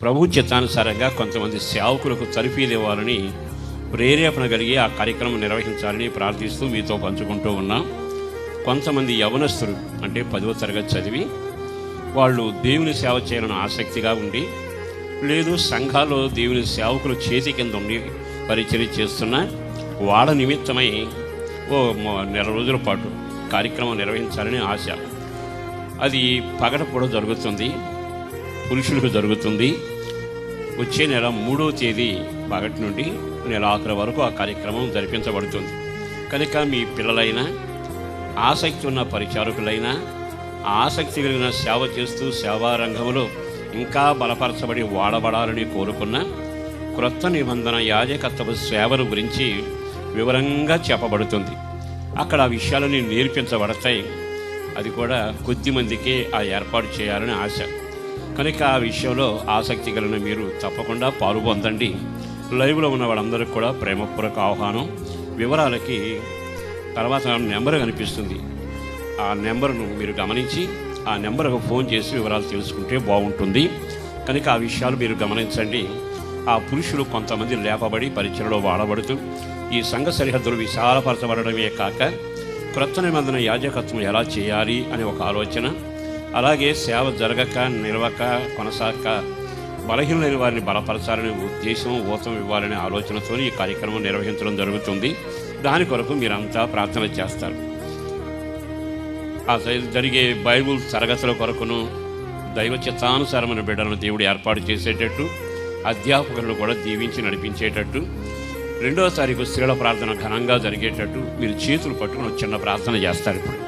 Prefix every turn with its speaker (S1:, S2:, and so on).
S1: ప్రభు చిత్తానుసారంగా కొంతమంది సేవకులకు తరఫీదు ఇవ్వాలని ప్రేరేపణ కలిగి ఆ కార్యక్రమం నిర్వహించాలని ప్రార్థిస్తూ మీతో పంచుకుంటూ ఉన్నాం. కొంతమంది యవనస్తులు అంటే 10వ తరగతి చదివి వాళ్ళు దేవుని సేవ చేయాలని ఆసక్తిగా ఉండి, లేదు సంఘాల్లో దేవుని సేవకులు చేతి కింద ఉండి పరిచర్య చేస్తున్న వాళ్ళ నిమిత్తమై నెల రోజుల పాటు కార్యక్రమం నిర్వహించాలని ఆశ. అది పగటపూట జరుగుతుంది, పురుషులకు జరుగుతుంది. వచ్చే నెల 3వ తేదీ పగటి నుండి నెల ఆఖరి వరకు ఆ కార్యక్రమం జరిపించబడుతుంది. కనుక మీ పిల్లలైనా, ఆసక్తి ఉన్న పరిచారకులైనా, ఆసక్తి కలిగిన సేవ చేస్తూ సేవా రంగంలో ఇంకా బలపరచబడి వాడబడాలని కోరుకున్న క్రొత్త నిబంధన యాజకత్వ సేవల గురించి వివరంగా చెప్పబడుతుంది. అక్కడ ఆ విషయాలని నేర్పించబడతాయి. అది కూడా కొద్దిమందికే ఆ ఏర్పాటు చేయాలని ఆశ. కనుక ఆ విషయంలో ఆసక్తి కలిగిన మీరు తప్పకుండా పాల్గొందండి. లైవ్లో ఉన్న వాళ్ళందరికీ కూడా ప్రేమపూర్వక ఆహ్వానం. వివరాలకి తర్వాత నెంబర్ కనిపిస్తుంది, ఆ నెంబర్ను మీరు గమనించి ఆ నెంబర్కు ఫోన్ చేసి వివరాలు తెలుసుకుంటే బాగుంటుంది. కనుక ఆ విషయాలు మీరు గమనించండి. ఆ పురుషులు కొంతమంది లేపబడి పరిచయలో వాడబడుతూ ఈ సంఘ సరిహద్దులు విశాలపరచబడమే కాక క్రొత్త నిబంధన యాజకత్వం ఎలా చేయాలి అనే ఒక ఆలోచన, అలాగే సేవ జరగక నిలవక కొనసాగక బలహీనమైన వారిని బలపరచాలనే ఉద్దేశం, ఊతం ఇవ్వాలనే ఆలోచనతో ఈ కార్యక్రమం నిర్వహించడం జరుగుతుంది. దాని కొరకు మీరంతా ప్రార్థన చేస్తారు. ఆ జరిగే బైబుల్ తరగతుల కొరకును దైవ చిత్తానుసారమైన బిడ్డలను దేవుడు ఏర్పాటు చేసేటట్టు, అధ్యాపకులను కూడా దీవించి నడిపించేటట్టు, 2వ తారీఖు స్త్రీల ప్రార్థన ఘనంగా జరిగేటట్టు మీరు చేతులు పట్టుకుని చిన్న ప్రార్థన చేస్తారు. ఇప్పుడు